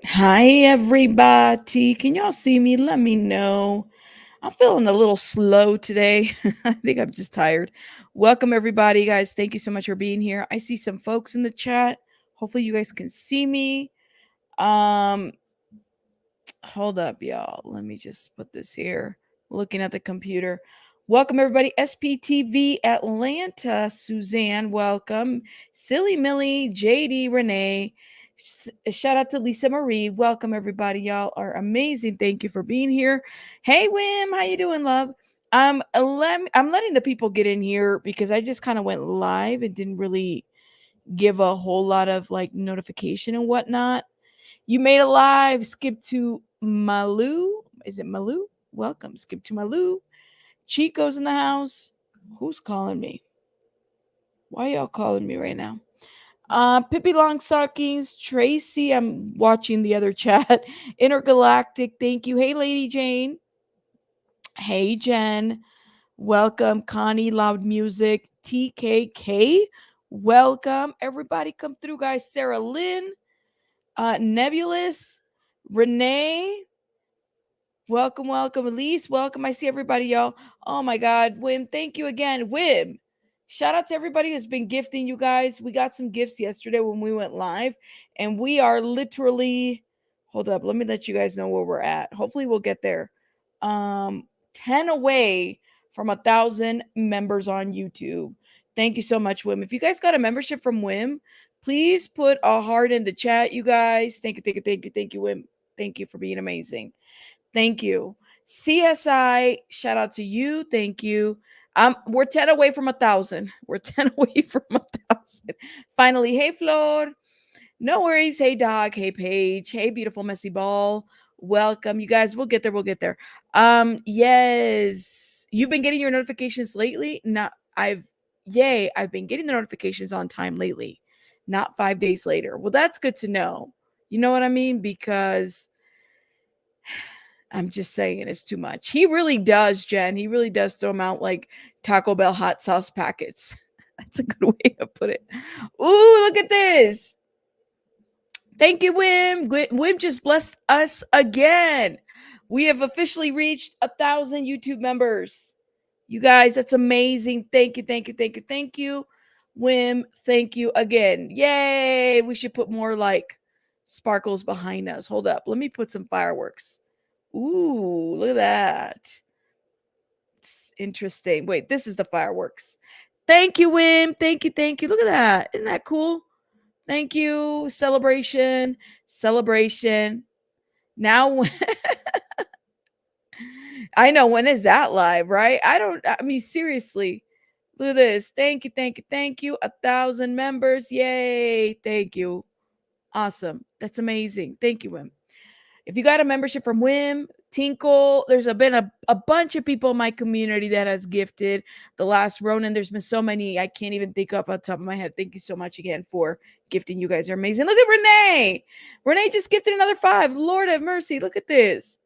Hi, everybody. Can y'all see me? Let me know. I'm feeling a little slow today. I think I'm just tired. Welcome, everybody, guys. Thank you so much for being here. I see some folks in the chat. Hopefully, you guys can see me. Um, Hold up, y'all. Let me just put this here. Looking at the computer. Welcome, everybody. SPTV Atlanta. Suzanne, welcome. Silly Millie, JD, Renee. Shout out to Lisa Marie. Welcome, everybody. Y'all are amazing. Thank you for being here. Hey, Wim. How you doing, love? I'm letting the people get in here because I just kind of went live and didn't really give a whole lot of like notification and whatnot. You made a live. Skip to Malu. Is it Malu? Welcome. Skip to Malu. Chico's in the house. Who's calling me? Why y'all calling me right now? Pippi Longstockings, Tracy. I'm watching the other chat. Intergalactic. Thank you. Hey, Lady Jane. Hey, Jen. Welcome. Connie, Loud Music. TKK. Welcome. Everybody come through, guys. Sarah Lynn. Nebulous. Renee. Welcome, welcome, Elise. Welcome. I see everybody, y'all. Oh my God, Wim, thank you again. Wim, shout out to everybody who's been gifting you guys. We got some gifts yesterday when we went live, and we are literally, hold up, let me let you guys know where we're at. Hopefully, we'll get there. 10 away from 1,000 members on YouTube. Thank you so much, Wim. If you guys got a membership from Wim, please put a heart in the chat, you guys. Thank you, thank you, thank you, thank you, Wim. Thank you for being amazing. Thank you. CSI, shout out to you. Thank you. We're 10 away from 1,000. We're 10 away from 1,000. Finally, hey, Flor. No worries. Hey, dog. Hey, Paige. Hey, beautiful messy ball. Welcome. You guys, we'll get there. We'll get there. Yes. You've been getting your notifications lately? Not I've been getting the notifications on time lately, not 5 days later. Well, that's good to know. You know what I mean? Because I'm just saying it's too much. He really does, Jen. He really does throw them out like Taco Bell hot sauce packets. That's a good way to put it. Ooh, look at this. Thank you, Wim. Wim just blessed us again. We have officially reached 1,000 YouTube members. You guys, that's amazing. Thank you, thank you, thank you, thank you. Wim, thank you again. Yay. We should put more like sparkles behind us. Hold up. Let me put some fireworks. Ooh, look at that. It's interesting. Wait, this is the fireworks. Thank you, Wim. Thank you. Thank you. Look at that. Isn't that cool? Thank you. Celebration. Celebration. Now, I know when is that live, right? I mean, seriously. Look at this. Thank you. Thank you. Thank you. 1,000 members. Yay. Thank you. Awesome. That's amazing. Thank you, Wim. If you got a membership from Wim, Tinkle, been a bunch of people in my community that has gifted. The last Ronin, there's been so many I can't even think of on top of my head. Thank you so much again for gifting. You guys are amazing. Look at Renee. Renee just gifted another 5. Lord have mercy. Look at this.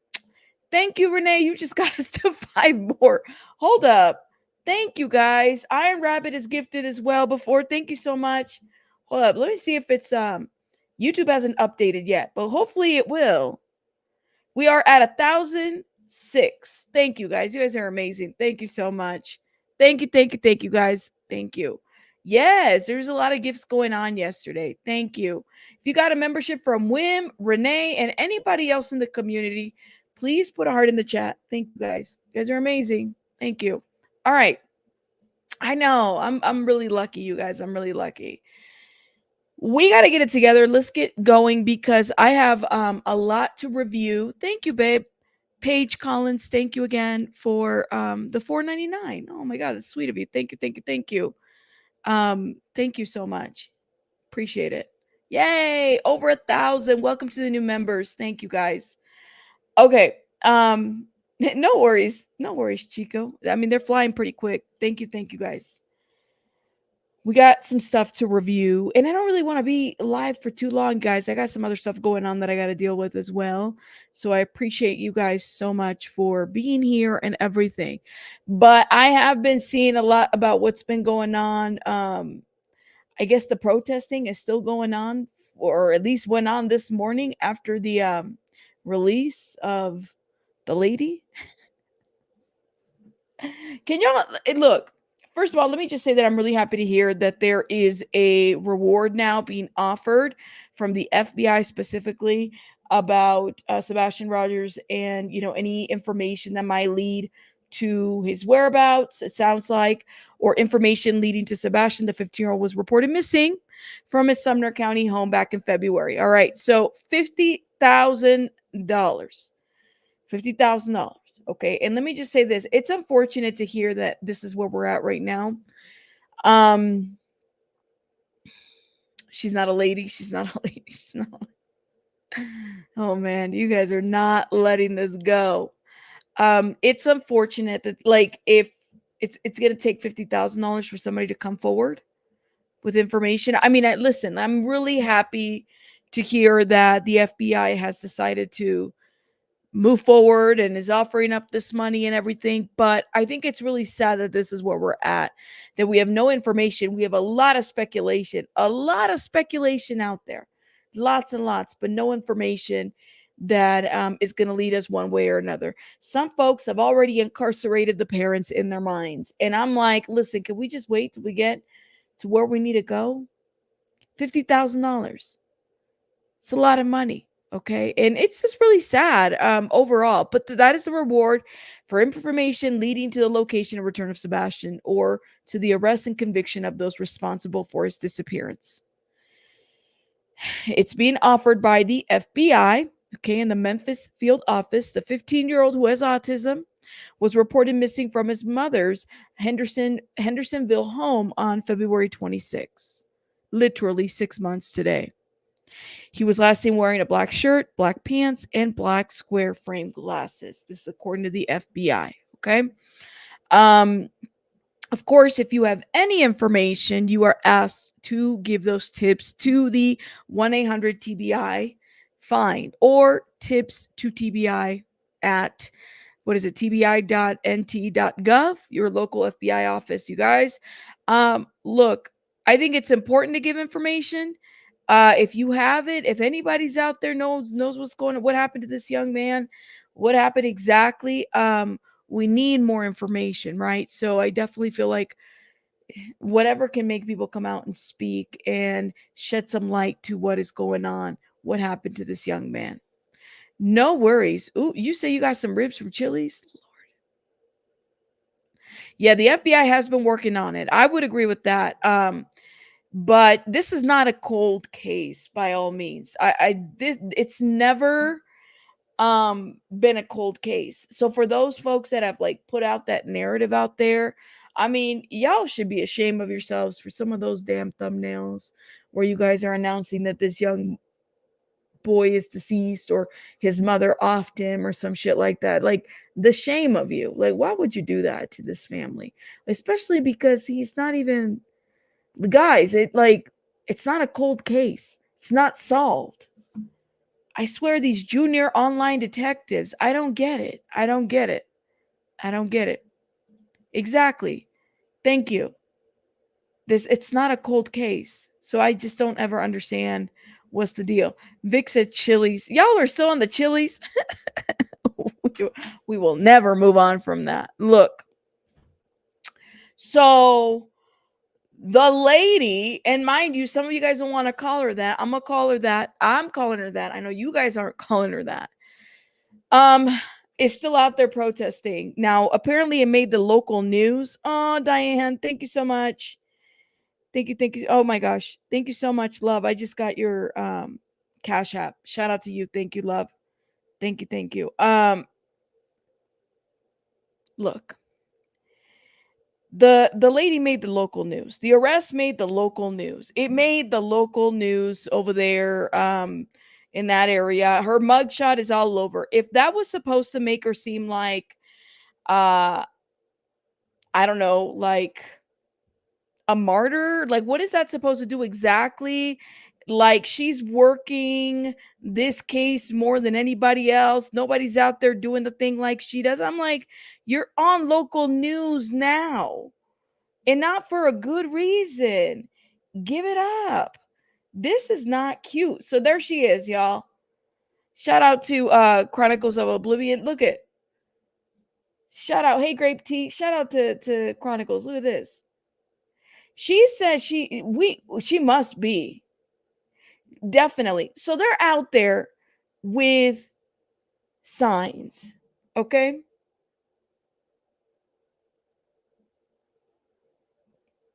Thank you, Renee. You just got us to 5 more. Hold up. Thank you, guys. Iron Rabbit is gifted as well before. Thank you so much. Hold up. Let me see if it's YouTube hasn't updated yet, but hopefully it will. We are at 1,006. Thank you, guys. You guys are amazing. Thank you so much. Thank you, thank you, thank you, guys. Thank you. Yes, there's a lot of gifts going on yesterday. Thank you. If you got a membership from Wim, Renee, and anybody else in the community, please put a heart in the chat. Thank you, guys. You guys are amazing. Thank you. All right. I know. I'm really lucky, you guys. I'm really lucky. We got to get it together. Let's get going because I have a lot to review. Thank you, babe. Paige Collins, thank you again for the $4.99. Oh my God, that's sweet of you. Thank you, thank you, thank you. Thank you so much. Appreciate it. Yay, over 1,000. Welcome to the new members. Thank you, guys. Okay. No worries. No worries, Chico. I mean, they're flying pretty quick. Thank you, guys. We got some stuff to review, and I don't really want to be live for too long, guys. I got some other stuff going on that I got to deal with as well. So I appreciate you guys so much for being here and everything. But I have been seeing a lot about what's been going on. I guess the protesting is still going on or at least went on this morning after the release of the lady. Can y'all look? First of all, let me just say that I'm really happy to hear that there is a reward now being offered from the FBI specifically about Sebastian Rogers, and any information that might lead to his whereabouts. It sounds like, or information leading to Sebastian, the 15-year-old, was reported missing from his Sumner County home back in February. All right, so $50,000. $50,000. Okay. And let me just say this. It's unfortunate to hear that this is where we're at right now. Um, she's not a lady. She's not a lady. She's not. Oh man, you guys are not letting this go. It's unfortunate that, like, if it's gonna take $50,000 for somebody to come forward with information. I mean, listen, I'm really happy to hear that the FBI has decided to move forward and is offering up this money and everything. But I think it's really sad that this is where we're at, that we have no information. We have a lot of speculation out there, lots and lots, but no information that is going to lead us one way or another. Some folks have already incarcerated the parents in their minds. And I'm like, listen, can we just wait till we get to where we need to go? $50,000. It's a lot of money. Okay. And it's just really sad overall. But that is the reward for information leading to the location and return of Sebastian, or to the arrest and conviction of those responsible for his disappearance. It's being offered by the FBI. Okay. In the Memphis field office, the 15-year-old who has autism was reported missing from his mother's Hendersonville home on February 26th. Literally 6 months today. He was last seen wearing a black shirt, black pants, and black square frame glasses. This is according to the FBI. Okay. Um, of course, if you have any information, you are asked to give those tips to the 1-800 TBI find, or tips to TBI at, what is it, tbi.nt.gov, your local FBI office, you guys. Look, I think it's important to give information. If you have it, if anybody's out there knows what's going on, what happened to this young man, what happened exactly, we need more information, right? So I definitely feel like whatever can make people come out and speak and shed some light to what is going on, what happened to this young man. No worries. Ooh, you say you got some ribs from Chili's? Yeah, the FBI has been working on it. I would agree with that. But this is not a cold case by all means. It's never been a cold case. So for those folks that have like put out that narrative out there, I mean, y'all should be ashamed of yourselves for some of those damn thumbnails where you guys are announcing that this young boy is deceased, or his mother offed him, or some shit like that. Like, the shame of you. Like, why would you do that to this family? Especially because he's not even, guys, it's not a cold case. It's not solved. I swear, these junior online detectives, I don't get it. I don't get it. I don't get it. Exactly. Thank you. It's not a cold case. So I just don't ever understand what's the deal. Vic said Chili's. Y'all are still on the Chili's. We will never move on from that. Look. So the lady, and mind you, some of you guys don't want to call her that. I'm gonna call her that. I'm calling her that. I know you guys aren't calling her that. Um, is still out there protesting. Now, apparently it made the local news. Oh, Diane, thank you so much. Thank you, thank you. Oh my gosh. Thank you so much, love. I just got your Cash App. Shout out to you. Thank you, love. Thank you, thank you. Look. The lady made the local news. The arrest made the local news. It made the local news over there in that area. Her mugshot is all over. If that was supposed to make her seem like I don't know, like a martyr, like what is that supposed to do exactly? Like, she's working this case more than anybody else. Nobody's out there doing the thing like she does. I'm like, you're on local news now, and not for a good reason. Give it up. This is not cute. So there she is, y'all. Shout out to Chronicles of Oblivion. Look at. Shout out, hey Grape Tea. Shout out to Chronicles. Look at this. She says she must be. Definitely. So they're out there with signs. Okay?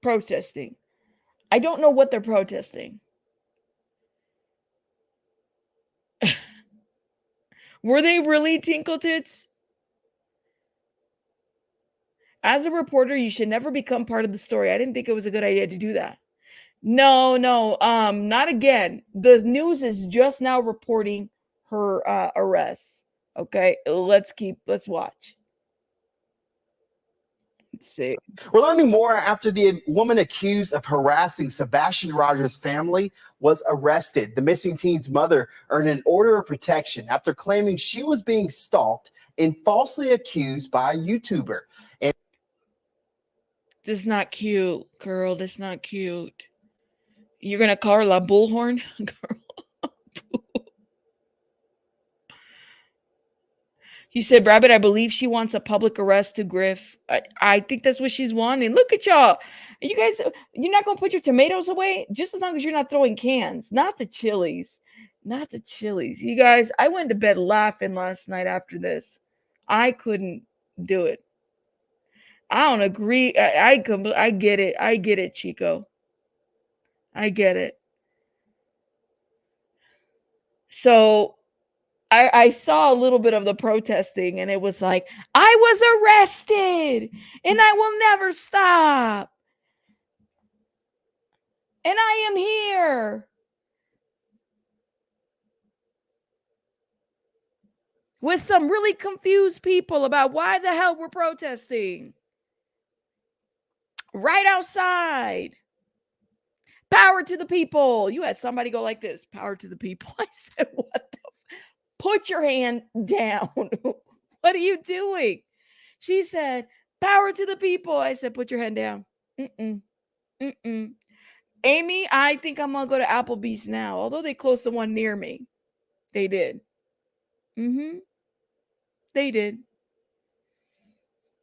Protesting. I don't know what they're protesting. Were they really Tinkle Tits? As a reporter, you should never become part of the story. I didn't think it was a good idea to do that. No, not again. The news is just now reporting her arrest. Okay, let's watch. Let's see. We're learning more after the woman accused of harassing Sebastian Rogers' family was arrested. The missing teen's mother earned an order of protection after claiming she was being stalked and falsely accused by a YouTuber. And this is not cute, girl. That's not cute. You're gonna call her La Bullhorn, girl. He said, Rabbit, I believe she wants a public arrest to Griff. I think that's what she's wanting. Look at y'all. You guys, you're not going to put your tomatoes away? Just as long as you're not throwing cans. Not the chilies. Not the chilies. You guys, I went to bed laughing last night after this. I couldn't do it. I don't agree. I get it. I get it, Chico. I get it. So I saw a little bit of the protesting and it was like, I was arrested and I will never stop. And I am here. With some really confused people about why the hell we're protesting. Right outside. Power to the people. You had somebody go like this. Power to the people. I said, what the? Put your hand down. What are you doing? She said, power to the people. I said, put your hand down. Amy, I think I'm going to go to Applebee's now. Although they closed the one near me. They did. They did.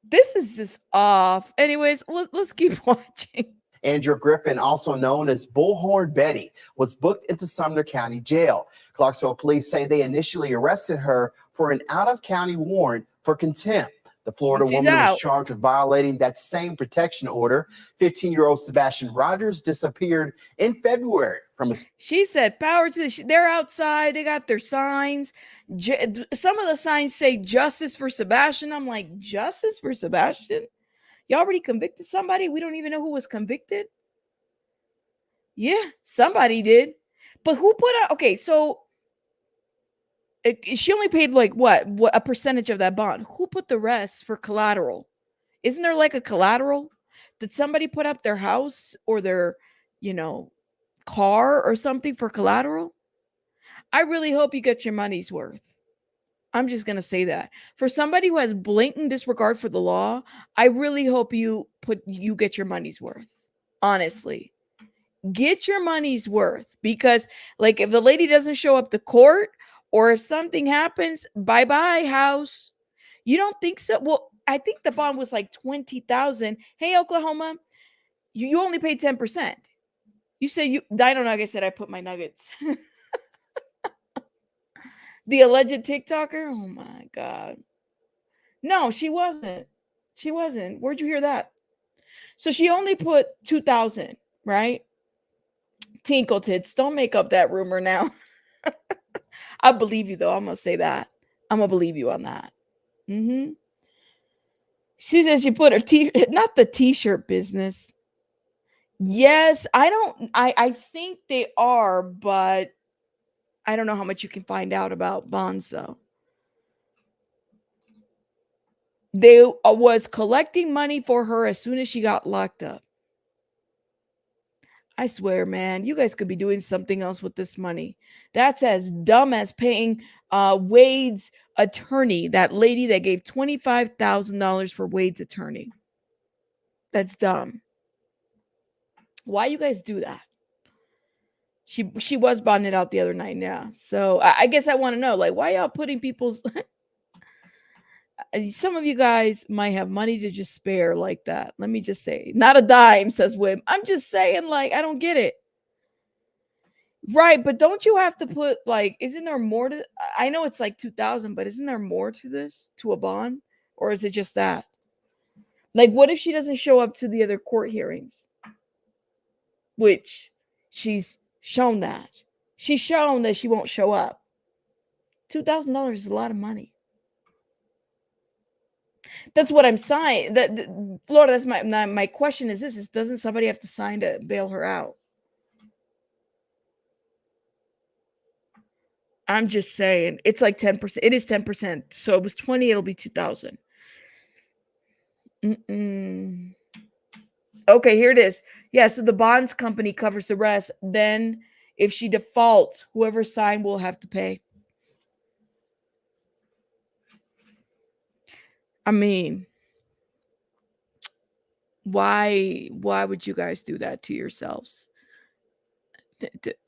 This is just off. Anyways, let's keep watching. Andrew Griffin, also known as Bullhorn Betty, was booked into Sumner County Jail. Clarksville police say they initially arrested her for an out-of-county warrant for contempt. The Florida woman was charged with violating that same protection order. 15-year-old Sebastian Rogers disappeared in February from his. She said, power to the, they're outside. They got their signs. Some of the signs say justice for Sebastian. I'm like, justice for Sebastian? You already convicted somebody? We don't even know who was convicted. Yeah, somebody did. But who put out? Okay, so she only paid like what a percentage of that bond. Who put the rest for collateral? Isn't there like a collateral? Did somebody put up their house or their, car or something for collateral? I really hope you get your money's worth. I'm just going to say that. For somebody who has blatant disregard for the law, I really hope you get your money's worth. Honestly. Get your money's worth, because like if the lady doesn't show up to court or if something happens, bye-bye house. You don't think so? Well, I think the bond was like 20,000. Hey, Oklahoma, you only paid 10%. You said Dino Nugget said I put my nuggets. The alleged TikToker? Oh my God. No, she wasn't. She wasn't. Where'd you hear that? So she only put 2,000, right? Tinkle Tits, don't make up that rumor now. I believe you though. I'm gonna say that. I'm gonna believe you on that. She says she put her not the t-shirt business. Yes, I think they are, but I don't know how much you can find out about bonds though. They was collecting money for her as soon as she got locked up. I swear, man, you guys could be doing something else with this money. That's as dumb as paying Wade's attorney, that lady that gave $25,000 for Wade's attorney. That's dumb. Why you guys do that? She was bonded out the other night, yeah. So I guess I want to know, like, why y'all putting people's some of you guys might have money to just spare like that. Let me just say, not a dime, says Wim. I'm just saying, like, I don't get it. Right, but don't you have to put like, isn't there more to? I know it's like 2,000, but isn't there more to this, to a bond, or is it just that? Like, what if she doesn't show up to the other court hearings, which she's shown that she won't show up? $2,000 is a lot of money. That's what I'm saying. Florida. That's my question. Is this? Is doesn't somebody have to sign to bail her out? I'm just saying. It's like 10%. It is 10%. So it was 20. It'll be 2,000. Okay, here it is. Yeah, so the bonds company covers the rest. Then, if she defaults, whoever signed will have to pay. I mean, why would you guys do that to yourselves?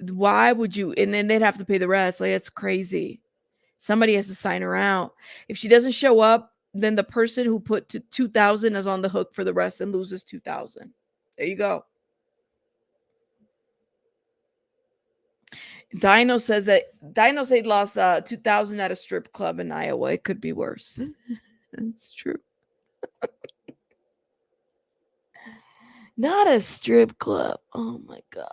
Why would you? And then they'd have to pay the rest. Like, that's crazy. Somebody has to sign her out. If she doesn't show up, then the person who put 2,000 is on the hook for the rest and loses 2,000. There you go. Dino says they lost 2,000 at a strip club in Iowa. It could be worse. That's true. Not a strip club. Oh my god.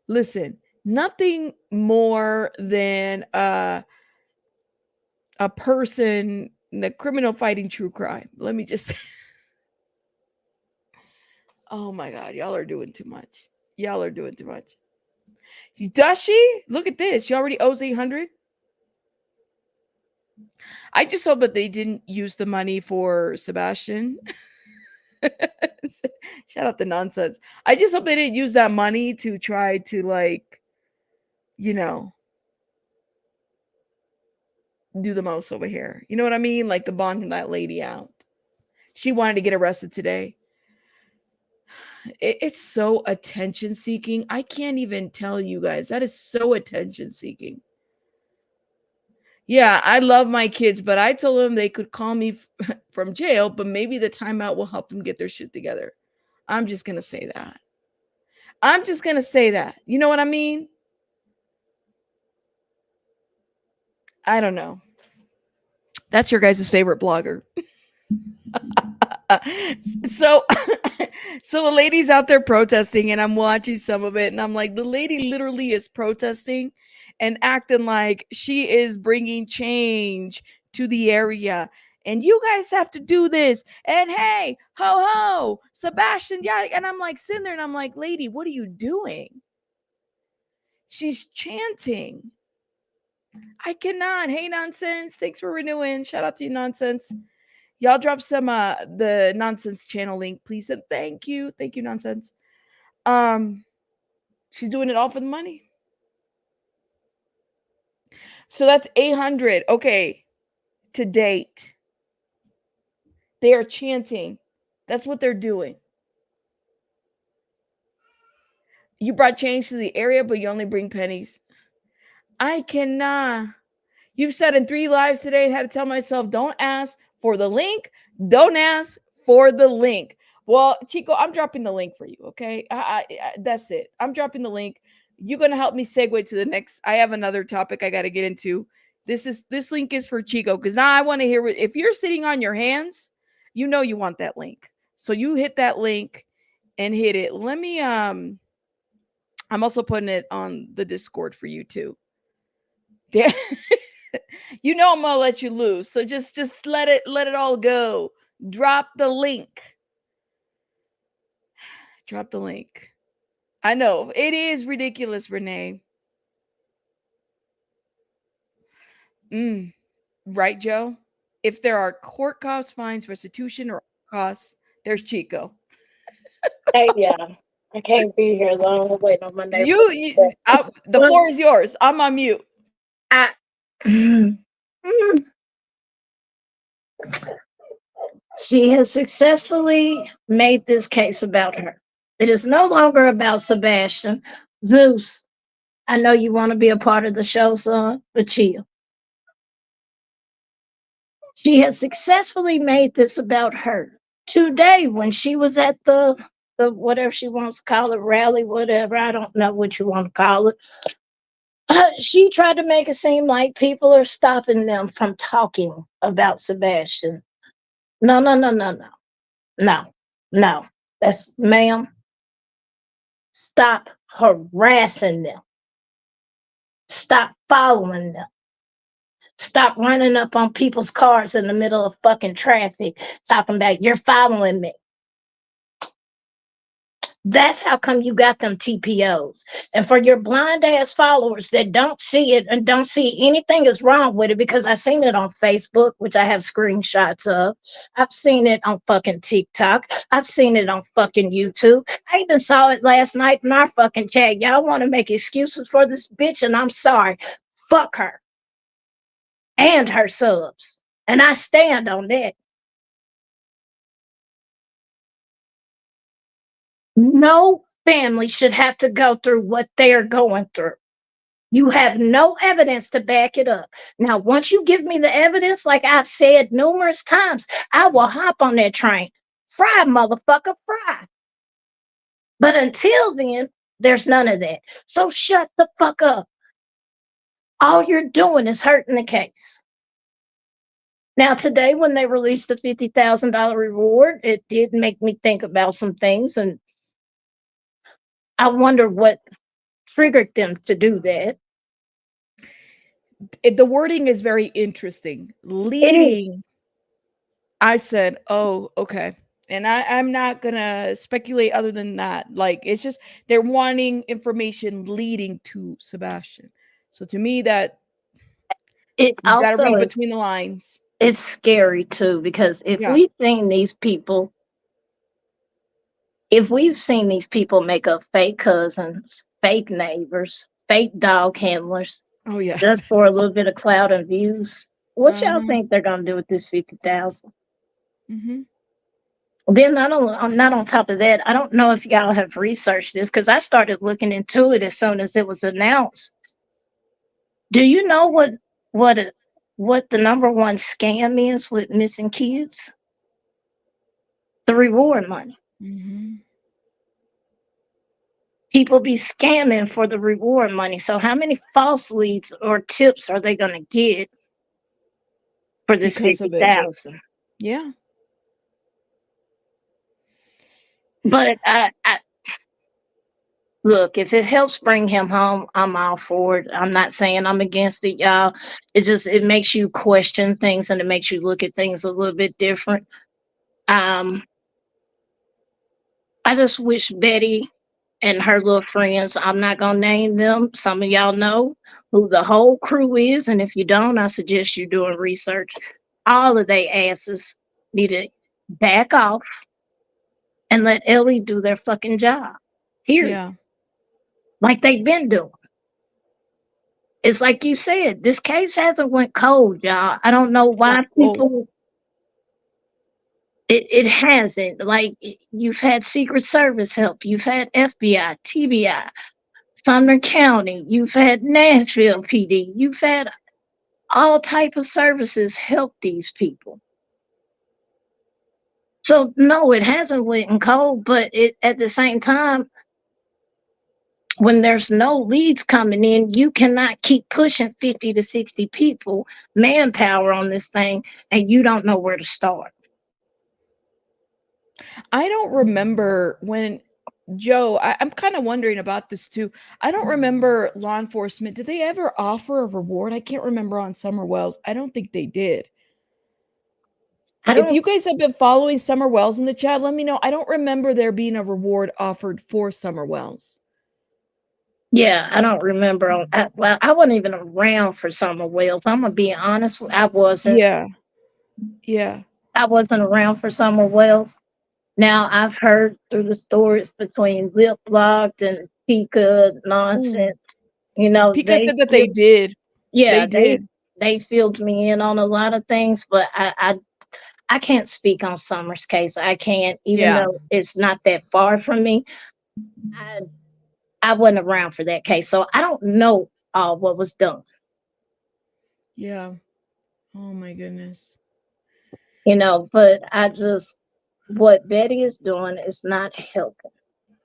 Listen, nothing more than a person, the criminal fighting true crime. Let me just Oh my god, y'all are doing too much. Y'all are doing too much. Does she? Look at this. She already owes 800. I just hope that they didn't use the money for Sebastian. Shout out the nonsense. I just hope they didn't use that money to try to, like, you know, do the most over here. You know what I mean? Like the bonding that lady out. She wanted to get arrested today. It's so attention seeking. I can't even tell you guys. That is so attention seeking. Yeah, I love my kids, but I told them they could call me from jail, but maybe the timeout will help them get their shit together. I'm just going to say that. I'm just going to say that. You know what I mean? I don't know. That's your guys' favorite blogger. so so the lady's out there protesting, and I'm watching some of it, and I'm like, the lady literally is protesting and acting like she is bringing change to the area, and you guys have to do this, and hey, ho ho, Sebastian, yeah. And I'm like sitting there and I'm like, lady, what are you doing? She's chanting. I cannot. Hey, nonsense, thanks for renewing. Shout out to you, nonsense. Y'all drop some the nonsense channel link, please. And thank you. Thank you, nonsense. She's doing it all for the money. So that's 800. Okay. To date. They are chanting. That's what they're doing. You brought change to the area, but you only bring pennies. I cannot. You've said in 3 lives today and had to tell myself, don't ask for the link. Don't ask for the link. Well, Chico, I'm dropping the link for you, okay? That's it. I'm dropping the link. You're going to help me segue to the next. I have another topic I got to get into. This link is for Chico, because now I want to hear if you're sitting on your hands, you know you want that link. So you hit that link and hit it. Let me I'm also putting it on the Discord for you too. You know I'm gonna let you loose, so just let it all go. Drop the link. Drop the link. I know it is ridiculous, Renee. Right, Joe? If there are court costs, fines, restitution, or costs, there's Chico. Hey, yeah, I can't be here long. I'm waiting on my neighbor. The floor is yours. I'm on mute. She has successfully made this case about her. It is no longer about Sebastian, Zeus, I know you want to be a part of the show, son, but chill. She has successfully made this about her. Today, when she was at the whatever she wants to call it, rally, whatever, I don't know what you want to call it. She tried to make it seem like people are stopping them from talking about Sebastian. No, no, no, no, no, no, no. That's, ma'am, stop harassing them. Stop following them. Stop running up on people's cars in the middle of fucking traffic talking about you're following me. That's how come you got them TPOs. And for your blind ass followers that don't see it and don't see anything is wrong with it, because I've seen it on Facebook, which I have screenshots of. I've seen it on fucking TikTok. I've seen it on fucking YouTube. I even saw it last night in our fucking chat. Y'all want to make excuses for this bitch, and I'm sorry. Fuck her and her subs. And I stand on that. No family should have to go through what they're going through. You have no evidence to back it up. Now, once you give me the evidence, like I've said numerous times, I will hop on that train. Fry, motherfucker, fry. But until then, there's none of that. So shut the fuck up. All you're doing is hurting the case. Now, today, when they released the $50,000 reward, it did make me think about some things. And I wonder what triggered them to do that. The wording is very interesting. It is. Leading, I said, oh, okay. And I'm not gonna speculate other than that. Like, it's just they're wanting information leading to Sebastian. So to me, that It you got to also read is, between the lines. it's scary too, because Yeah. if we've seen these people make up fake cousins, fake neighbors, fake dog handlers, Oh yeah. just for a little bit of clout and views, what y'all Uh-huh. think they're gonna do with this 50,000? Mm-hmm. Then not on top of that, I don't know if y'all have researched this, because I started looking into it as soon as it was announced. Do you know what a, what the number one scam is with missing kids? The reward money. Mm-hmm. People be scamming for the reward money. So how many false leads or tips are they going to get for this Because of it. 50,000? Yeah. But I look, if it helps bring him home, I'm all for it. I'm not saying I'm against it, y'all. It makes you question things, and it makes you look at things a little bit different. Um, I just wish Betty and her little friends, I'm not gonna name them. Some of y'all know who the whole crew is, and if you don't, I suggest you doing research. All of they asses need to back off and let Ellie do their fucking job. Period. Yeah. Like they've been doing. It's like you said, this case hasn't went cold, y'all. I don't know It's not why cold. people. It hasn't. Like you've had Secret Service help, you've had FBI, TBI, Sumner County, you've had Nashville PD, you've had all type of services help these people. So no, it hasn't went cold, but it at the same time, when there's no leads coming in, you cannot keep pushing 50 to 60 people manpower on this thing, and you don't know where to start. I don't remember when Joe, I'm kind of wondering about this too. I don't remember law enforcement. Did they ever offer a reward? I can't remember on Summer Wells. I don't think they did. I If don't. you guys have been following Summer Wells in the chat, let me know. I don't remember there being a reward offered for Summer Wells. Yeah, I don't remember. Well, I wasn't even around for Summer Wells. I'm gonna be honest. I wasn't. Yeah. Yeah. I wasn't around for Summer Wells. Now I've heard through the stories between Lip Locked and Pika Ooh. nonsense. You know, Pika said that they did. yeah, They did. they filled me in on a lot of things, but I can't speak on Summer's case. I can't, even Yeah. though it's not that far from me. I I wasn't around for that case, so I don't know what was done. Yeah. Oh my goodness. But I just what Betty is doing is not helping.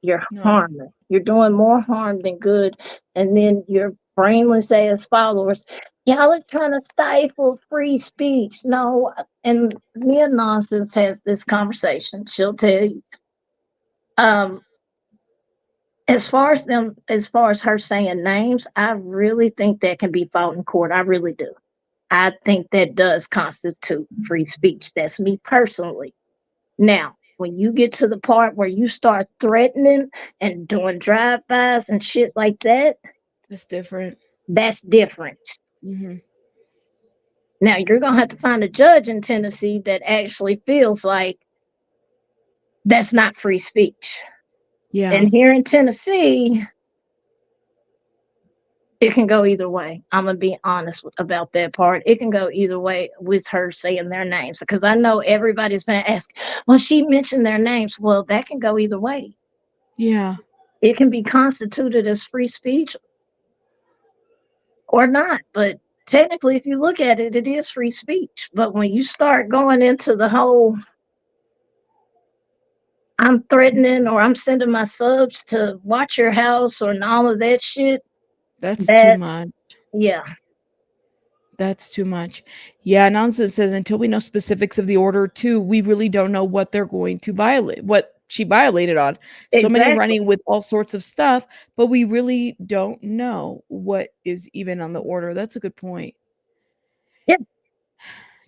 You're No. harming. You're doing more harm than good. And then your brainless ass followers, y'all are trying to stifle free speech. No, and Mia Nonsense has this conversation. She'll tell you. Um, as far as her saying names, I really think that can be fought in court. I really do. I think that does constitute free speech. That's me personally. Now, when you get to the part where you start threatening and doing drive-bys and shit like that, That's different. that's different. Hmm. Now, you're going to have to find a judge in Tennessee that actually feels like that's not free speech. Yeah. And here in Tennessee, it can go either way. I'm going to be honest about that part. It can go either way with her saying their names because I know everybody's been asked, well, she mentioned their names. Well, that can go either way. Yeah. It can be constituted as free speech or not. But technically, if you look at it, it is free speech. But when you start going into the whole, I'm threatening or I'm sending my subs to watch your house or all of that shit, That's too that, much. yeah, That's too much. Yeah, Nonsense says until we know specifics of the order, too, we really don't know what they're going to violate, what she violated on. So many exactly. running with all sorts of stuff, but we really don't know what is even on the order. That's a good point. Yeah,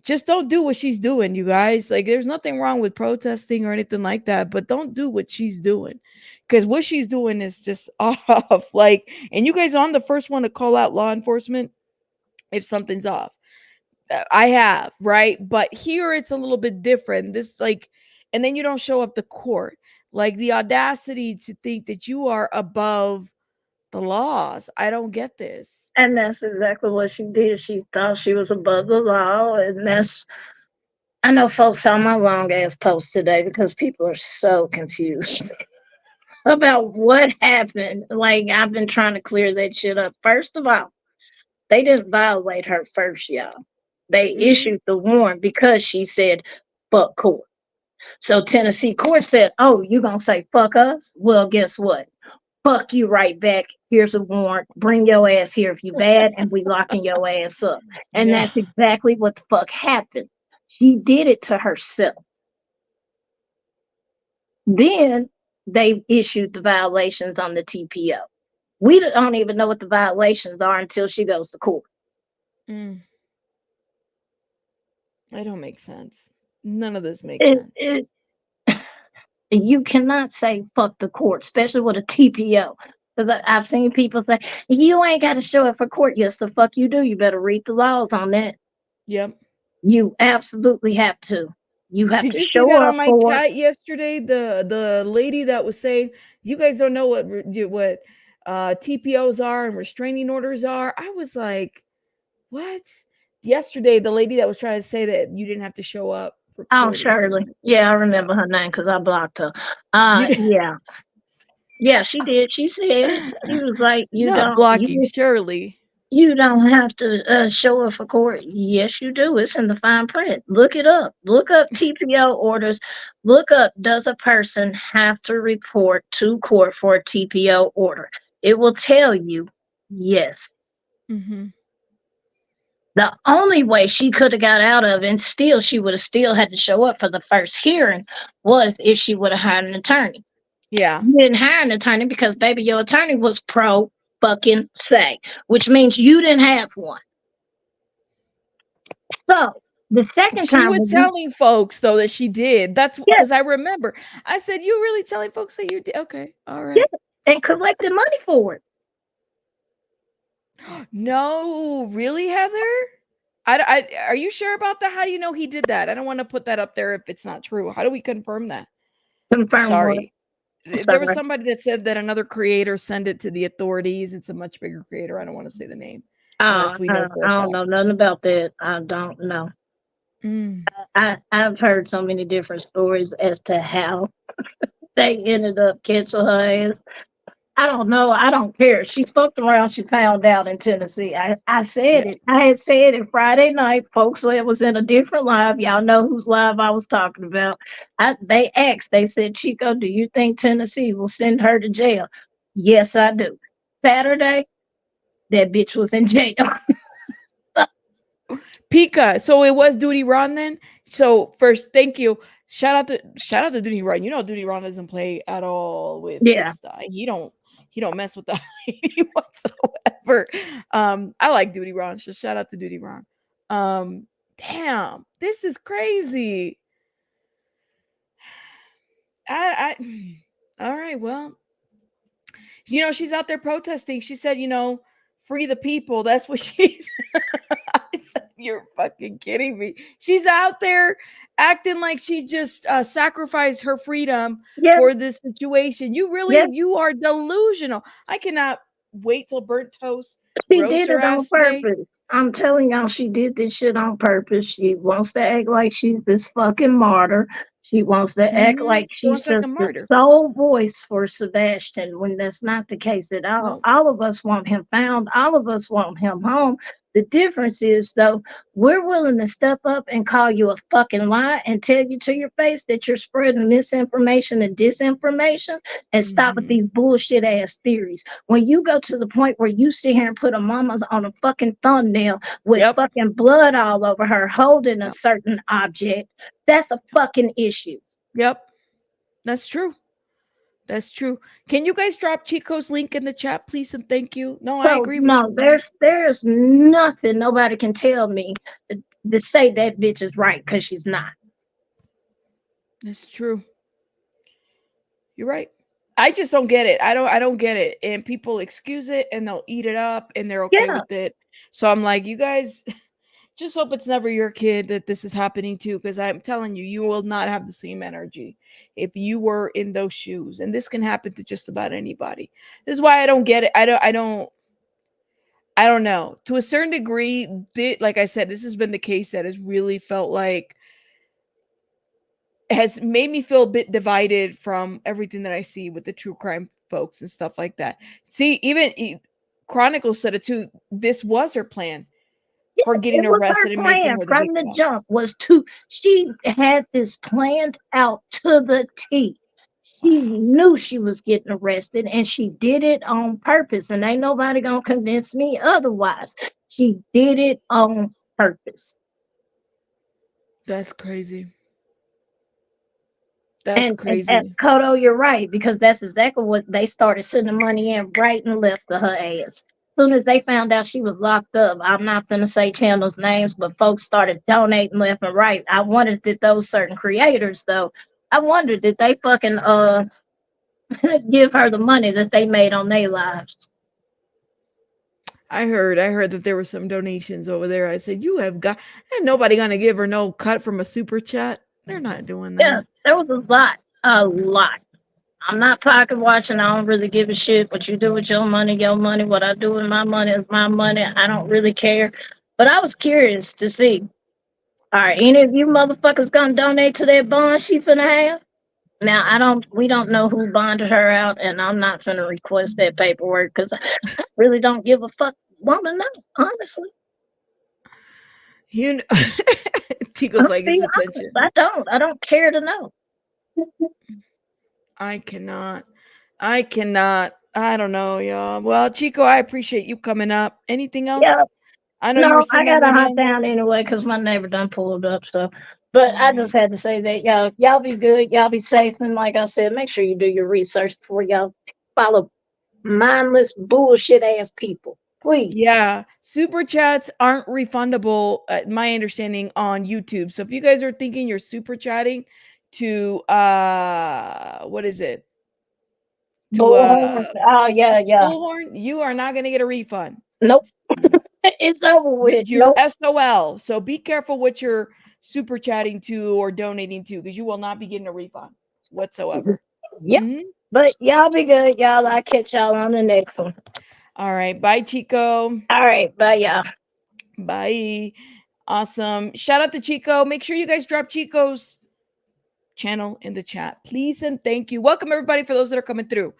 Just don't do what she's doing, you guys. Like, there's nothing wrong with protesting or anything like that, but don't do what she's doing. Because what she's doing is just off. Like, and you guys aren't the first one to call out law enforcement if something's off. I have, right? But here it's a little bit different. This, like, and then you don't show up to court. Like, the audacity to think that you are above the laws. I don't get this. and that's exactly what she did. She thought she was above the law, and that's. I know folks saw my long ass post today because people are so confused about what happened. Like I've been trying to clear that shit up. First of all, they didn't violate her first, y'all. They Mhm. issued the warrant because she said fuck court. So Tennessee court said, "Oh, you gonna say fuck us? Well, guess what? Fuck you right back. Here's a warrant. Bring your ass here if you bad, and we locking your ass up." And Yeah. that's exactly what the fuck happened. She did it to herself. Then they issued the violations on the TPO. We don't even know what the violations are until she goes to court. Mm, I don't make sense. None of this makes It, sense. it, you cannot say fuck the court, especially with a TPO. Because I've seen people say, you ain't got to show up for court. Yes, the fuck you do. You better read the laws on that. Yep. You absolutely have to. You have Did to you see show that on up my for. chat yesterday? The lady that was saying you guys don't know what TPOs are and restraining orders are. I was like, what? Yesterday, the lady that was trying to say that you didn't have to show up for Oh, court or something. Shirley. Yeah, I Yeah. remember her name because I blocked her. You Yeah. Yeah, she did. She said it. She was like, not blocking Shirley. You don't have to show up for court. Yes, you do. It's in the fine print. Look it up. Look up TPO orders. Look up, does a person have to report to court for a TPO order? It will tell you yes. Hmm. The only way she could have got out of it, and still she would have still had to show up for the first hearing, was if she would have hired an attorney. Yeah. You didn't hire an attorney because, baby, your attorney was pro fucking se, which means you didn't have one. So the second She time was when you, telling folks though that she did. That's yeah, because I remember. I said, "You really telling folks that you did?" Okay, all yeah, right. and collected money for it. No, really, Heather? Are you sure about that? How do you know he did that? I don't want to put that up there if it's not true. How do we confirm that? Confirm what? Sorry. I'm There was sorry. somebody that said that another creator sent it to the authorities. It's a much bigger creator. I don't want to say the name unless we know for a I don't fact. know nothing about that. I don't know. Mm. I've heard so many different stories as to how they ended up catching her ass. I don't know. I don't care. She fucked around. She found out in Tennessee. I Yeah. said it. I had said it Friday night. Folks said it was in a different live. Y'all know whose live I was talking about. They asked. They said, Chico, do you think Tennessee will send her to jail? Yes, I do. Saturday, that bitch was in jail. Pika. So it was Duty Ron then. So first, thank you. Shout out to Duty Ron. You know Duty Ron doesn't play at all with this Yeah. stuff. He don't mess with the lady whatsoever. I like Duty Ron. So shout out to Duty Ron. Damn, this is crazy. I all right, well, she's out there protesting. She said, free the people. That's what she I said, you're fucking kidding me. She's out there acting like she just sacrificed her freedom Yeah. for this situation. Yeah. You are delusional. I cannot wait till burnt toast She roast did her it on ass today. purpose. I'm telling y'all, she did this shit on purpose. She wants to act like she's this fucking martyr. She wants to act like She she's wants like just a the martyr. sole voice for Sebastian when that's not the case at all. No. All of us want him found. All of us want him home. The difference is, though, we're willing to step up and call you a fucking lie and tell you to your face that you're spreading misinformation and disinformation and stop with Mhm. these bullshit ass theories. When you go to the point where you sit here and put a mama's on a fucking thumbnail with Yep. fucking blood all over her holding a Yep. certain object, that's a fucking issue. Yep. That's true. That's true. Can you guys drop Chico's link in the chat, please, and thank you? No, I So agree with no, you. there's nothing nobody can tell me to say that bitch is right because she's not. That's true. You're right. I just don't get it. I don't get it. And people excuse it and they'll eat it up and they're okay Yeah, with it. So I'm like, you guys just hope it's never your kid that this is happening to, because I'm telling you, you will not have the same energy if you were in those shoes. And this can happen to just about anybody. This is why I don't get it. I don't know. To a certain degree, like I said, this has been the case that has really felt like has made me feel a bit divided from everything that I see with the true crime folks and stuff like that. See, even Chronicle said it too. This was her plan, her getting it was her arrested and making plan her the from the victim. jump was to she had this planned out to the T. She Wow, knew she was getting arrested and she did it on purpose. And ain't nobody gonna convince me otherwise. She did it on purpose. that's crazy. That's And crazy. Kodo, you're right, because that's exactly what they started sending money in right and left to her ass. Soon as they found out she was locked up, I'm not gonna say channels names, but folks started donating left and right. I wondered that those certain creators though, I wondered did they fucking give her the money that they made on their lives. I heard that there were some donations over there. I said, you have got, ain't nobody gonna give her no cut from a super chat. They're not doing Yeah, that. there was a lot. A lot. I'm not pocket watching. I don't really give a shit what you do with your money, your money. What I do with my money is my money. I don't really care. But I was curious to see, are any of you motherfuckers gonna donate to that bond she finna have? Now we don't know who bonded her out, and I'm not finna request that paperwork because I really don't give a fuck. Wanna know, honestly. You know, I'm Tico's like his being honest. attention. I don't care to know. I cannot. I cannot. I don't know, y'all. Well, Chico, I appreciate you coming up. Anything Yeah, else? I know you were no, I singing gotta right hunt now. down anyway because my neighbor done pulled up. So, but All I right. just had to say that y'all be good, y'all be safe, and like I said, make sure you do your research before y'all follow mindless bullshit ass people, please. Yeah, super chats aren't refundable, my understanding on YouTube. So if you guys are thinking you're super chatting to what is it? To Bullhorn. Oh yeah, yeah. Bullhorn, you are not gonna get a refund. Nope, it's over with. You're Nope. SOL. So be careful what you're super chatting to or donating to, because you will not be getting a refund whatsoever. Yep. Mhm. But y'all be good, y'all. I'll catch y'all on the next one. All right. Bye, Chico. All right, bye, y'all. Bye. Awesome. Shout out to Chico. Make sure you guys drop Chico's channel in the chat, please and thank you. Welcome everybody for those that are coming through.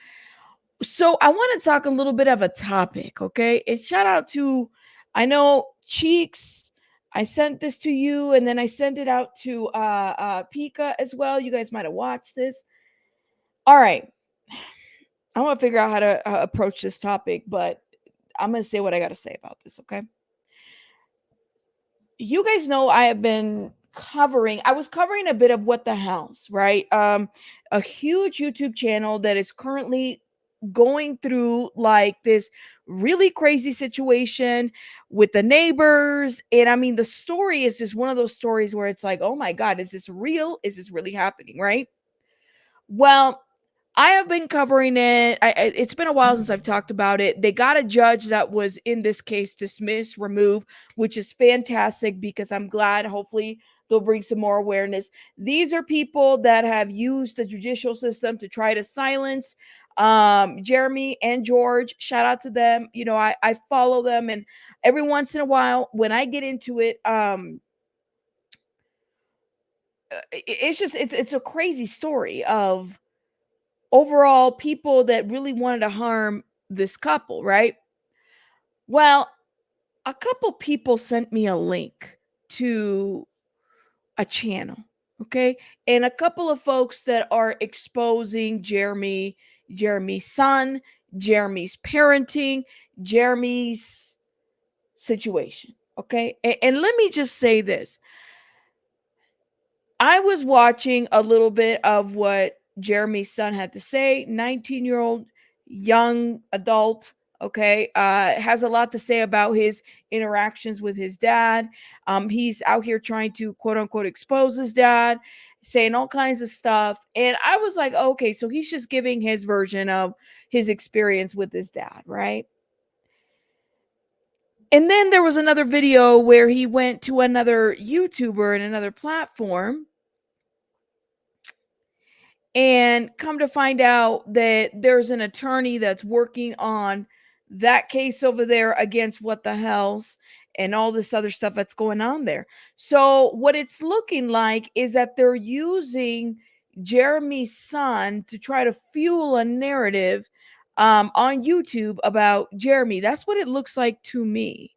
So I want to talk a little bit of a topic, okay? And shout out to, I know Cheeks. I sent this to you, and then I sent it out to Pika as well. You guys might have watched this. All right, I want to figure out how to approach this topic, but I'm gonna say what I got to say about this, okay? You guys know I have been covering. I was covering a bit of What the House, right? A huge YouTube channel that is currently going through like this really crazy situation with the neighbors. And I mean, the story is just one of those stories where it's like, oh my God, is this real? Is this really happening? Right. Well, I have been covering it. It's been a while since I've talked about it. They got a judge that was in this case dismissed, removed, which is fantastic because I'm glad. Hopefully, they'll bring some more awareness. These are people that have used the judicial system to try to silence Jeremy and George. Shout out to them. You know, I follow them, and every once in a while, when I get into it, it's just it's a crazy story of overall people that really wanted to harm this couple, right? Well, a couple people sent me a link to a channel, okay? And a couple of folks that are exposing Jeremy's son, Jeremy's parenting, Jeremy's situation, okay? And let me just say this. I was watching a little bit of what Jeremy's son had to say. 19-year-old young adult, okay, has a lot to say about his interactions with his dad. He's out here trying to quote unquote expose his dad, saying all kinds of stuff. And I was like, okay, so he's just giving his version of his experience with his dad, right? And then there was another video where he went to another YouTuber and another platform, and come to find out that there's an attorney that's working on that case over there against What the Hell's and all this other stuff that's going on there. So what it's looking like is that they're using Jeremy's son to try to fuel a narrative on YouTube about Jeremy. That's what it looks like to me.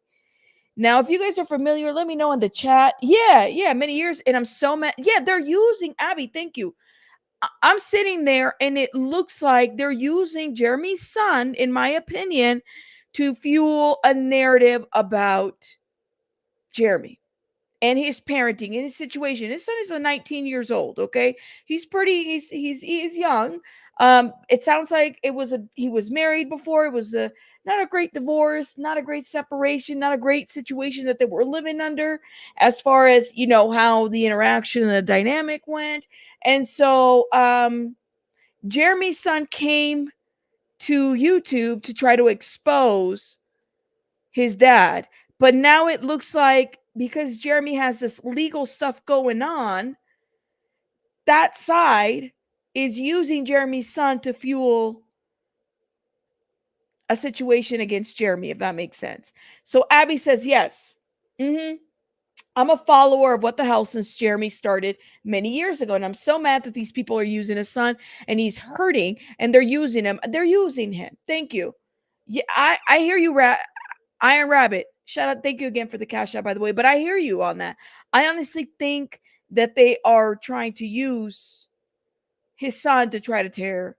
Now, if you guys are familiar, let me know in the chat. Yeah, many years. And I'm so mad. Yeah, they're using Abby. Thank you. I'm sitting there and it looks like they're using Jeremy's son, in my opinion, to fuel a narrative about Jeremy and his parenting and his situation. His son is 19 years old, okay? He's young. It sounds like he was married before. It was not a great divorce, not a great separation, not a great situation that they were living under as far as, you know, how the interaction and the dynamic went. And so Jeremy's son came to YouTube to try to expose his dad. But now it looks like because Jeremy has this legal stuff going on, that side is using Jeremy's son to fuel a situation against Jeremy, if that makes sense. So Abby says, yes. I'm a follower of What the Hell since Jeremy started many years ago. And I'm so mad that these people are using his son and he's hurting and they're using him. They're using him. Thank you. Yeah, I hear you, Iron Rabbit. Shout out. Thank you again for the cash out, by the way. But I hear you on that. I honestly think that they are trying to use his son to try to tear.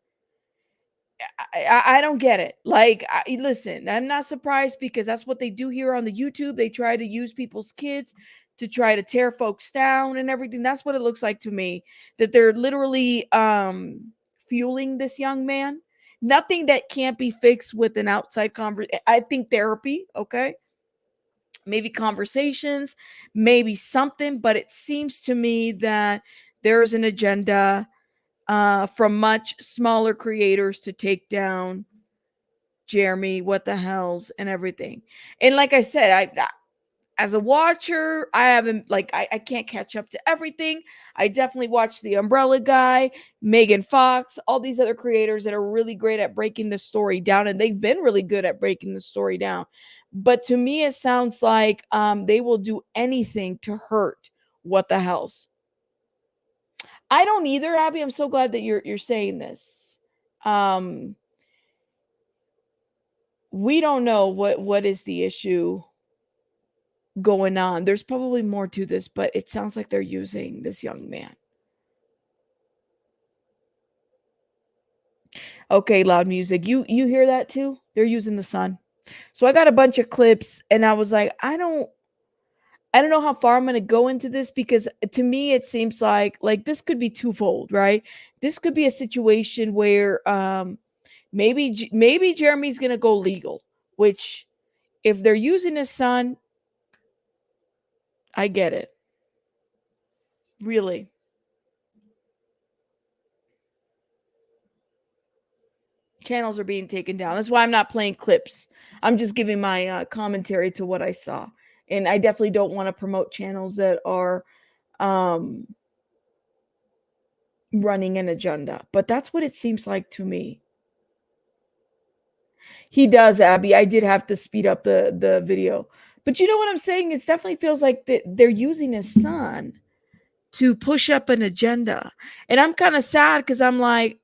I don't get it. Like, listen, I'm not surprised because that's what they do here on the YouTube. They try to use people's kids to try to tear folks down and everything. That's what it looks like to me. That they're literally fueling this young man. Nothing that can't be fixed with an outside conversation. I think therapy, okay? Maybe conversations, maybe something, but it seems to me that there's an agenda from much smaller creators to take down Jeremy, What the Hells, and everything. And like I said, as a watcher, I haven't like I can't catch up to everything. I definitely watched the Umbrella Guy, Megan Fox, all these other creators that are really great at breaking the story down, and they've been really good at breaking the story down. But to me, it sounds like they will do anything to hurt What the Hells. I don't either, Abby. I'm so glad that you're saying this. Um, we don't know what is the issue going on. There's probably more to this, but it sounds like they're using this young man. Okay, loud music. You hear that too? They're using the sun. So I got a bunch of clips and I was like, I don't know how far I'm going to go into this because to me it seems like this could be twofold, right? This could be a situation where maybe Jeremy's going to go legal, which if they're using his son, I get it. Really. Channels are being taken down. That's why I'm not playing clips. I'm just giving my commentary to what I saw. And I definitely don't want to promote channels that are um, running an agenda. But that's what it seems like to me. He does, Abby. I did have to speed up the video. But you know what I'm saying? It definitely feels like they're using his son to push up an agenda. And I'm kind of sad because I'm like,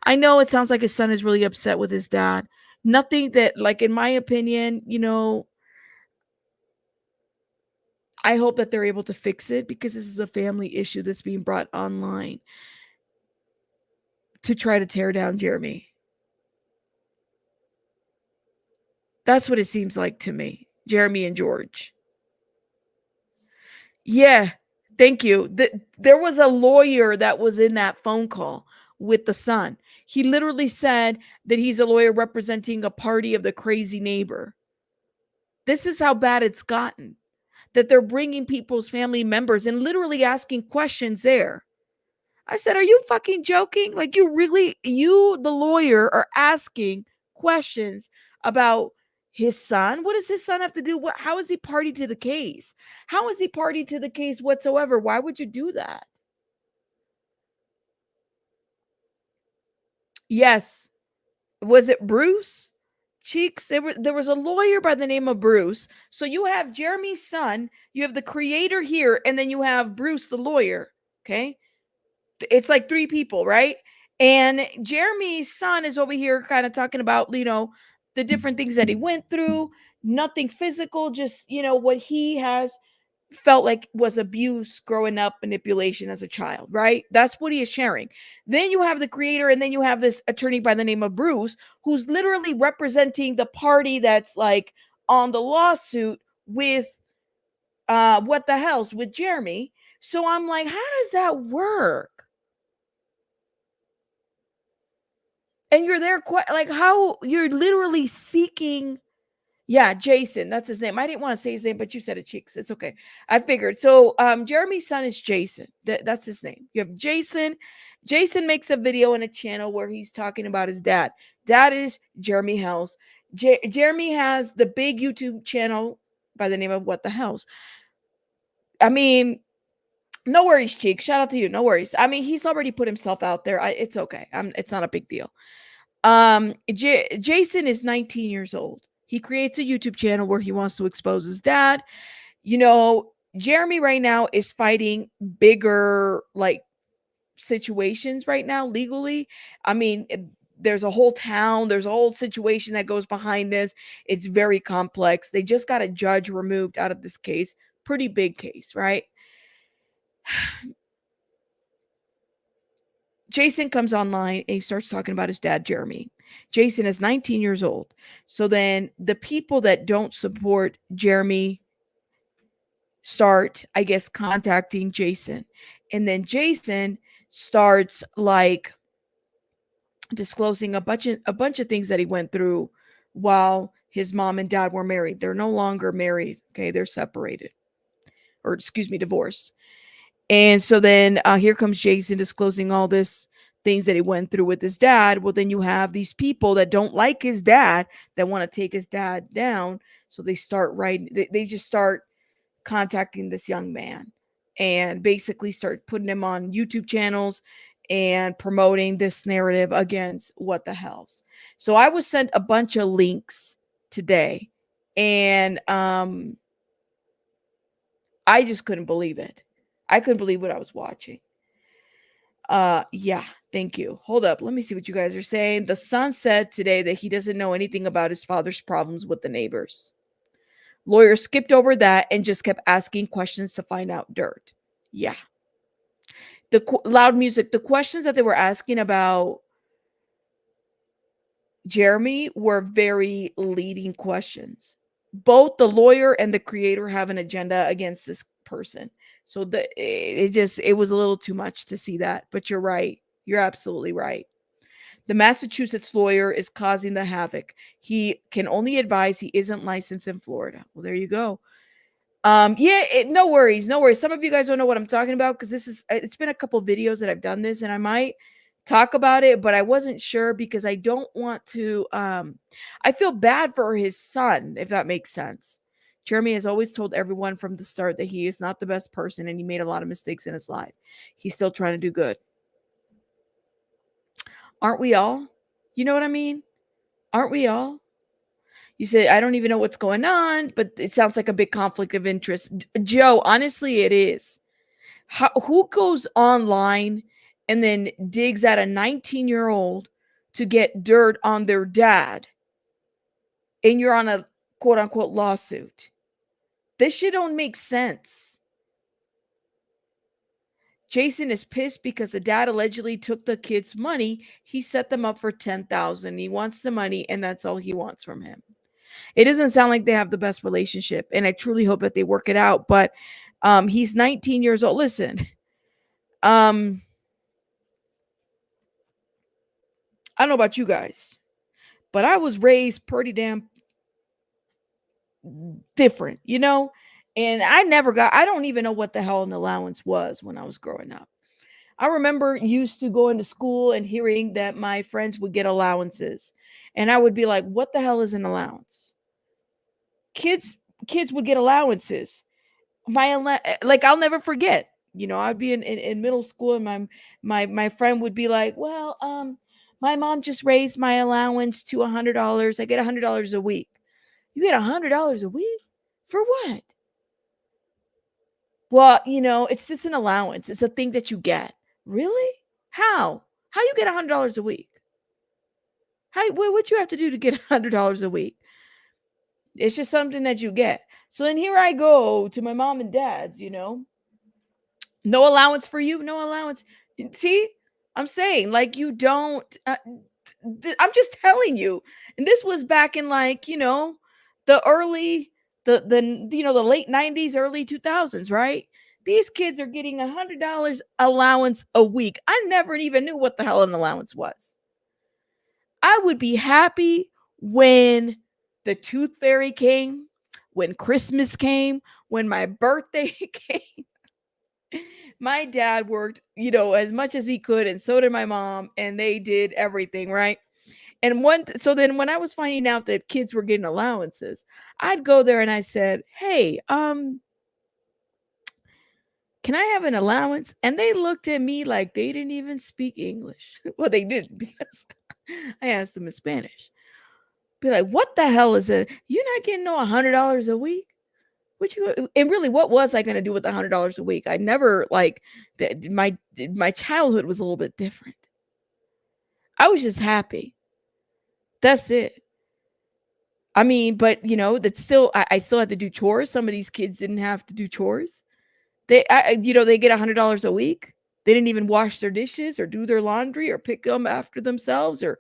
I know it sounds like his son is really upset with his dad. Nothing that, like, in my opinion, I hope that they're able to fix it because this is a family issue that's being brought online to try to tear down Jeremy. That's what it seems like to me. Jeremy and George. Yeah, thank you. There was a lawyer that was in that phone call with the son. He literally said that he's a lawyer representing a party of the crazy neighbor. This is how bad it's gotten. That they're bringing people's family members and literally asking questions there. I said, are you fucking joking? Like, you, the lawyer, are asking questions about his son? What does his son have to do? How is he party to the case? How is he party to the case whatsoever? Why would you do that? Yes. Was it Bruce? Cheeks, there was a lawyer by the name of Bruce. So you have Jeremy's son, you have the creator here, and then you have Bruce, the lawyer. Okay. It's like three people, right? And Jeremy's son is over here kind of talking about, the different things that he went through, nothing physical, just, what he has felt like was abuse growing up, manipulation as a child, right? That's what he is sharing. Then you have the creator, and then you have this attorney by the name of Bruce, who's literally representing the party that's like on the lawsuit with what the hell's with Jeremy. So I'm like, how does that work? And you're there quite like how you're literally seeking. Yeah, Jason, that's his name. I didn't want to say his name, but you said it, Cheeks. It's okay. I figured. So Jeremy's son is Jason. That's his name. You have Jason. Jason makes a video in a channel where he's talking about his dad. Dad is Jeremy Hales. Jeremy has the big YouTube channel by the name of What the Hells. I mean, no worries, Cheeks. Shout out to you. No worries. I mean, he's already put himself out there. It's okay. It's not a big deal. Jason is 19 years old. He creates a YouTube channel where he wants to expose his dad. Jeremy right now is fighting bigger like situations right now legally. I mean, there's a whole town, there's a whole situation that goes behind this. It's very complex. They just got a judge removed out of this case. Pretty big case, right? Jason comes online and he starts talking about his dad, Jeremy. Jason is 19 years old. So then the people that don't support Jeremy start, I guess, contacting Jason. And then Jason starts like disclosing a bunch of things that he went through while his mom and dad were married. They're no longer married. Okay, they're separated. Or excuse me, divorced. And so then here comes Jason disclosing all this things that he went through with his dad. Well, then you have these people that don't like his dad that want to take his dad down. So they start writing, they just start contacting this young man and basically start putting him on YouTube channels and promoting this narrative against What the Hells. So I was sent a bunch of links today and I just couldn't believe it. I couldn't believe what I was watching. Yeah, thank you. Hold up. Let me see what you guys are saying. The son said today that he doesn't know anything about his father's problems with the neighbors. Lawyer skipped over that and just kept asking questions to find out dirt. Yeah. Loud music, the questions that they were asking about Jeremy were very leading questions. Both the lawyer and the creator have an agenda against this person. So it was a little too much to see that, but you're right. You're absolutely right. The Massachusetts lawyer is causing the havoc. He can only advise, he isn't licensed in Florida. Well, there you go. Yeah, no worries, no worries. Some of you guys don't know what I'm talking about because it's been a couple videos that I've done this, and I might talk about it, but I wasn't sure because I don't want to. I feel bad for his son, if that makes sense. Jeremy has always told everyone from the start that he is not the best person and he made a lot of mistakes in his life. He's still trying to do good. Aren't we all? You know what I mean? Aren't we all? You say, I don't even know what's going on, but it sounds like a big conflict of interest. Joe, honestly, it is. Who goes online and then digs at a 19-year-old to get dirt on their dad and you're on a quote unquote lawsuit? This shit don't make sense. Jason is pissed because the dad allegedly took the kid's money. He set them up for 10,000. He wants the money and that's all he wants from him. It doesn't sound like they have the best relationship, and I truly hope that they work it out. But he's 19 years old. Listen, I don't know about you guys, but I was raised pretty damn different, you know? And I don't even know what the hell an allowance was when I was growing up. I remember used to going to school and hearing that my friends would get allowances. And I would be like, what the hell is an allowance? Kids would get allowances. Like I'll never forget. You know, I'd be in middle school and my friend would be like, well, my mom just raised my allowance to $100. I get $100 a week. You get $100 a week? For what? Well, you know, it's just an allowance. It's a thing that you get. Really? How you get $100 a week? What you have to do to get $100 a week? It's just something that you get. So then here I go to my mom and dad's, you know. No allowance for you, no allowance. See, I'm saying like you don't. I'm just telling you, and this was back in like the early the late 90s, early 2000s, right? These kids are getting $100 allowance a week. I never even knew what the hell an allowance was. I would be happy when the tooth fairy came, when Christmas came, when my birthday came. My dad worked, as much as he could, and so did my mom, and they did everything, right? And so then when I was finding out that kids were getting allowances, I'd go there and I said, "Hey, can I have an allowance?" And they looked at me like they didn't even speak English. Well, they didn't because I asked them in Spanish. Be like, "What the hell is it? You're not getting no $100 a week?" And really, what was I going to do with $100 a week? I never my childhood was a little bit different. I was just happy. That's it. I mean, but that's still I still had to do chores. Some of these kids didn't have to do chores. They get $100 a week. They didn't even wash their dishes or do their laundry or pick them after themselves or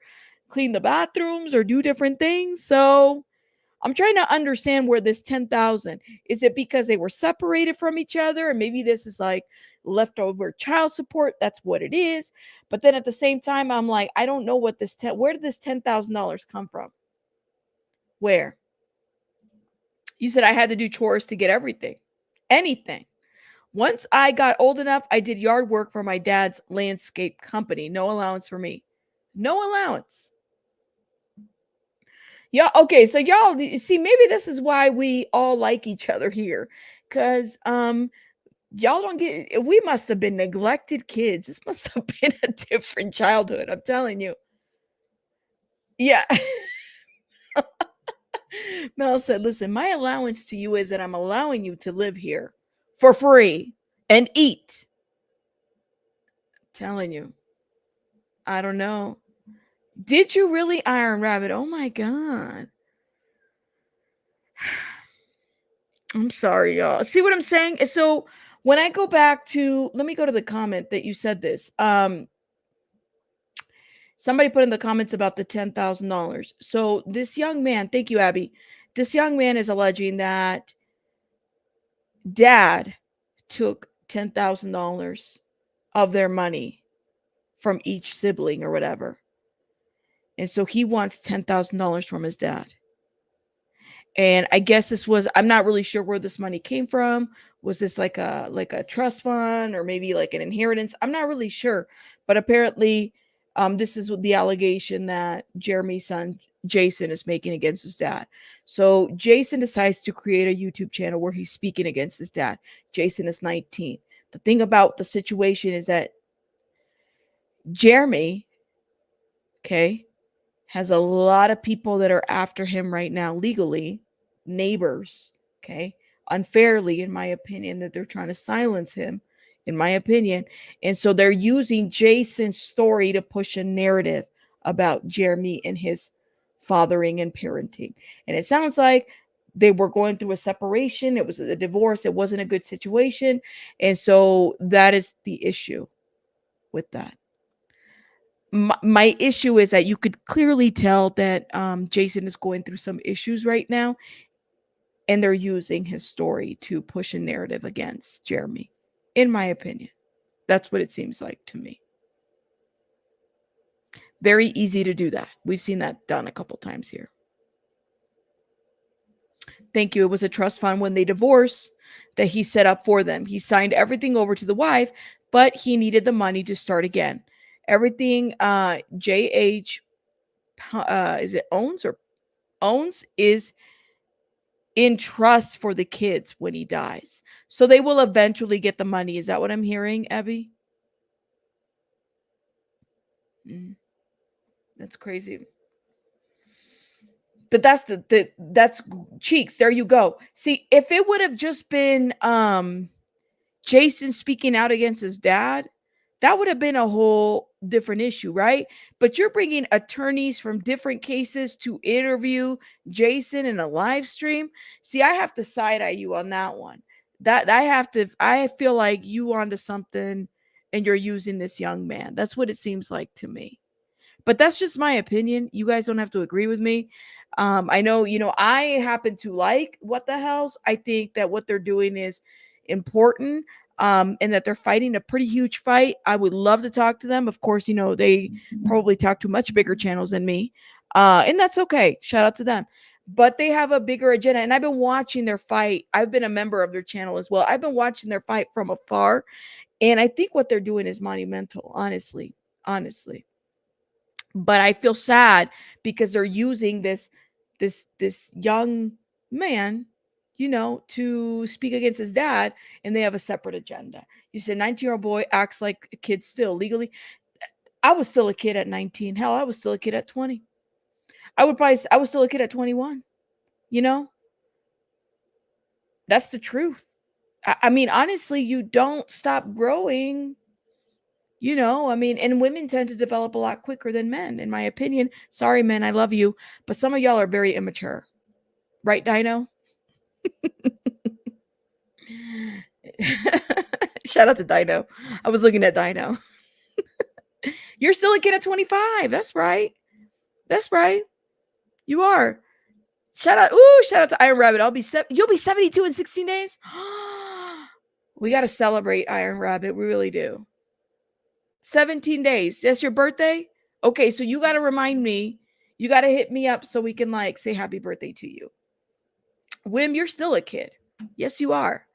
clean the bathrooms or do different things. So I'm trying to understand where this 10,000 is. It because they were separated from each other and maybe this is like leftover child support? That's what it is. But then at the same time, I'm like, I don't know where did this $10,000 come from? Where? You said I had to do chores to get anything. Once I got old enough, I did yard work for my dad's landscape company. No allowance for me. No allowance. Yeah, okay. So y'all see, maybe this is why we all like each other here. Cause y'all don't we must have been neglected kids. This must have been a different childhood. I'm telling you. Yeah. Mel said, listen, my allowance to you is that I'm allowing you to live here for free and eat. Telling you. I don't know. Did you really, Iron Rabbit? Oh my God. I'm sorry, y'all. See what I'm saying? So when I go back to, let me go to the comment that you said this. Somebody put in the comments about the $10,000. So this young man, thank you, Abby. This young man is alleging that dad took $10,000 of their money from each sibling or whatever. And so he wants $10,000 from his dad. And I guess this was, I'm not really sure where this money came from. Was this like a trust fund or maybe like an inheritance? I'm not really sure. But apparently this is the allegation that Jeremy's son Jason is making against his dad. So Jason decides to create a YouTube channel where he's speaking against his dad. Jason is 19. The thing about the situation is that Jeremy, okay, has a lot of people that are after him right now legally, neighbors, okay, unfairly, in my opinion, that they're trying to silence him, in my opinion. And so they're using Jason's story to push a narrative about Jeremy and his fathering and parenting. And it sounds like they were going through a separation. It was a divorce. It wasn't a good situation. And so that is the issue with that. My issue is that you could clearly tell that Jason is going through some issues right now, and they're using his story to push a narrative against Jeremy, in my opinion. That's what it seems like to me. Very easy to do that. We've seen that done a couple times here. Thank you. It was a trust fund when they divorced that he set up for them. He signed everything over to the wife, but he needed the money to start again. Everything JH is it owns is in trust for the kids when he dies. So they will eventually get the money. Is that what I'm hearing, Abby? That's crazy. But that's cheeks. There you go. See, if it would have just been Jason speaking out against his dad, that would have been a whole different issue, right? But you're bringing attorneys from different cases to interview Jason in a live stream. See, I have to side eye you on that one. That I feel like you onto something and you're using this young man. That's what it seems like to me. But that's just my opinion. You guys don't have to agree with me. I know, I happen to like What the Hells. I think that what they're doing is important, and that they're fighting a pretty huge fight. I would love to talk to them. Of course, they probably talk to much bigger channels than me, and that's okay. Shout out to them. But they have a bigger agenda, and I've been watching their fight. I've been a member of their channel as well. I've been watching their fight from afar, and I think what they're doing is monumental, honestly. But I feel sad because they're using this young man, to speak against his dad, and they have a separate agenda. You said 19-year-old boy acts like a kid still legally. I was still a kid at 19. Hell, I was still a kid at 20. I was still a kid at 21. That's the truth. I mean, honestly, you don't stop growing. And women tend to develop a lot quicker than men, in my opinion. Sorry, men, I love you, but some of y'all are very immature. Right, Dino? Shout out to Dino. I was looking at Dino. You're still a kid at 25. That's right. You are. Shout out to Iron Rabbit. You'll be 72 in 16 days. We got to celebrate, Iron Rabbit. We really do. 17 days. That's your birthday? Okay, so you got to remind me. You got to hit me up so we can say happy birthday to you. Wim, you're still a kid. Yes, you are.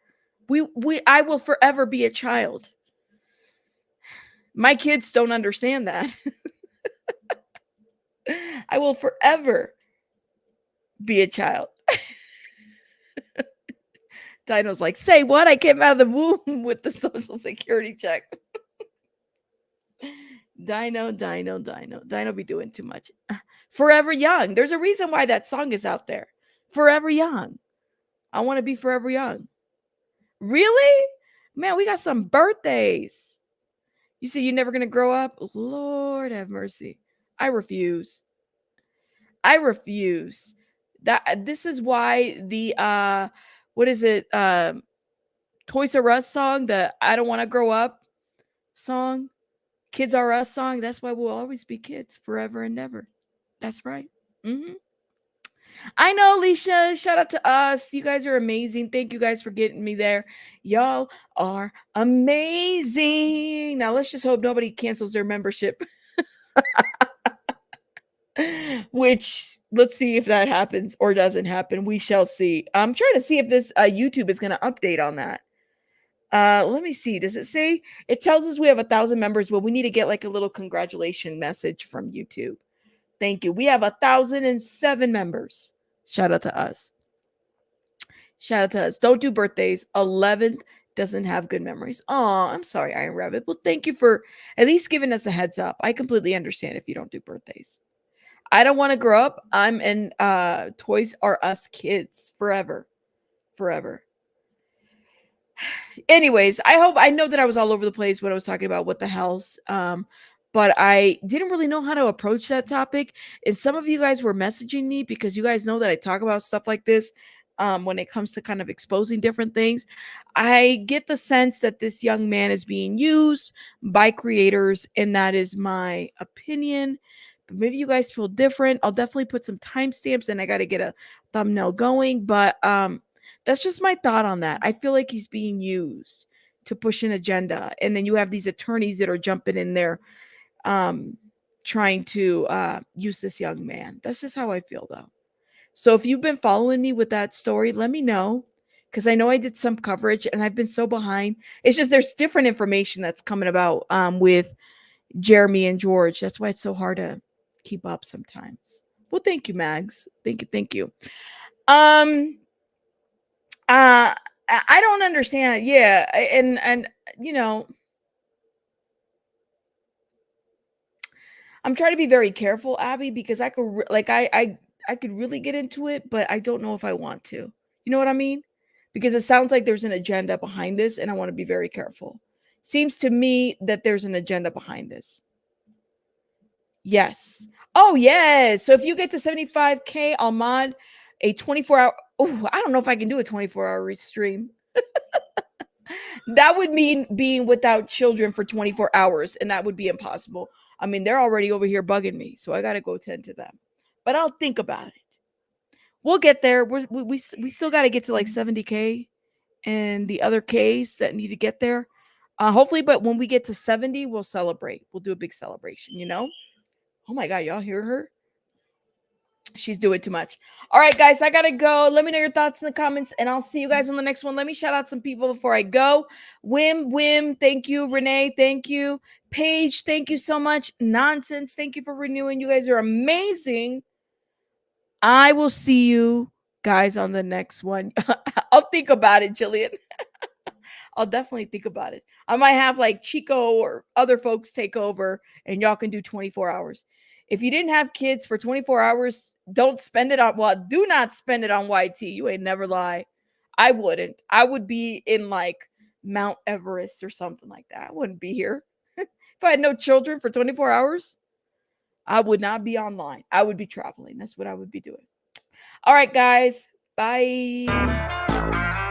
I will forever be a child. My kids don't understand that. I will forever be a child. Dino's like, say what? I came out of the womb with the Social Security check. Dino be doing too much. Forever Young. There's a reason why that song is out there. Forever Young. I want to be forever young. Really? Man, we got some birthdays. You say you're never going to grow up? Lord have mercy. I refuse. I refuse. That this is why the what is it? Toys R Us song, the I don't want to grow up song, Kids Are Us song. That's why we'll always be kids forever and ever. That's right. Hmm. I know, Alicia. Shout out to us. You guys are amazing. Thank you guys for getting me there. Y'all are amazing. Now let's just hope nobody cancels their membership. Which let's see if that happens or doesn't happen. We shall see. I'm trying to see if this YouTube is going to update on that. Let me see. Does it say? It tells us we have 1,000 members. Well, we need to get like a little congratulation message from YouTube. Thank you. We have 1,007 members. Shout out to us. Shout out to us. Don't do birthdays. 11th doesn't have good memories. Oh, I'm sorry, Iron Rabbit. Well, thank you for at least giving us a heads up. I completely understand if you don't do birthdays. I don't want to grow up. I'm in Toys R Us kids forever. Forever. Anyways, I know that I was all over the place when I was talking about what the hell's but I didn't really know how to approach that topic. And some of you guys were messaging me because you guys know that I talk about stuff like this when it comes to kind of exposing different things. I get the sense that this young man is being used by creators, and that is my opinion. But maybe you guys feel different. I'll definitely put some timestamps, and I got to get a thumbnail going. But that's just my thought on that. I feel like he's being used to push an agenda, and then you have these attorneys that are jumping in there trying to use this young man. That's just how I feel, though. So if you've been following me with that story, let me know, because I know I did some coverage and I've been so behind. It's just there's different information that's coming about with Jeremy and George. That's why it's so hard to keep up sometimes. Well, thank you, Mags. Thank you. I don't understand. Yeah, and you know, I'm trying to be very careful, Abby, because I could like I could really get into it, but I don't know if I want to. You know what I mean? Because it sounds like there's an agenda behind this, and I want to be very careful. Seems to me that there's an agenda behind this. Yes. Oh, yes. So if you get to 75K, I'll mod a 24-hour. Oh, I don't know if I can do a 24-hour stream. That would mean being without children for 24 hours, and that would be impossible. I mean, they're already over here bugging me, so I got to go tend to them. But I'll think about it. We'll get there. We still got to get to like 70K and the other Ks that need to get there. Hopefully, but when we get to 70, we'll celebrate. We'll do a big celebration, you know? Oh my God, y'all hear her? She's doing too much. All right, guys, I gotta go. Let me know your thoughts in the comments, and I'll see you guys on the next one. Let me shout out some people before I go. Wim, thank you. Renee, thank you. Paige, thank you so much. Nonsense, thank you for renewing. You guys are amazing. I will see you guys on the next one. I'll think about it, Jillian. I'll definitely think about it. I might have like Chico or other folks take over, and y'all can do 24 hours. If you didn't have kids for 24 hours, don't spend it on, well, do not spend it on YT. You ain't never lie. I wouldn't. I would be in like Mount Everest or something like that. I wouldn't be here. If I had no children for 24 hours, I would not be online. I would be traveling. That's what I would be doing. All right, guys. Bye.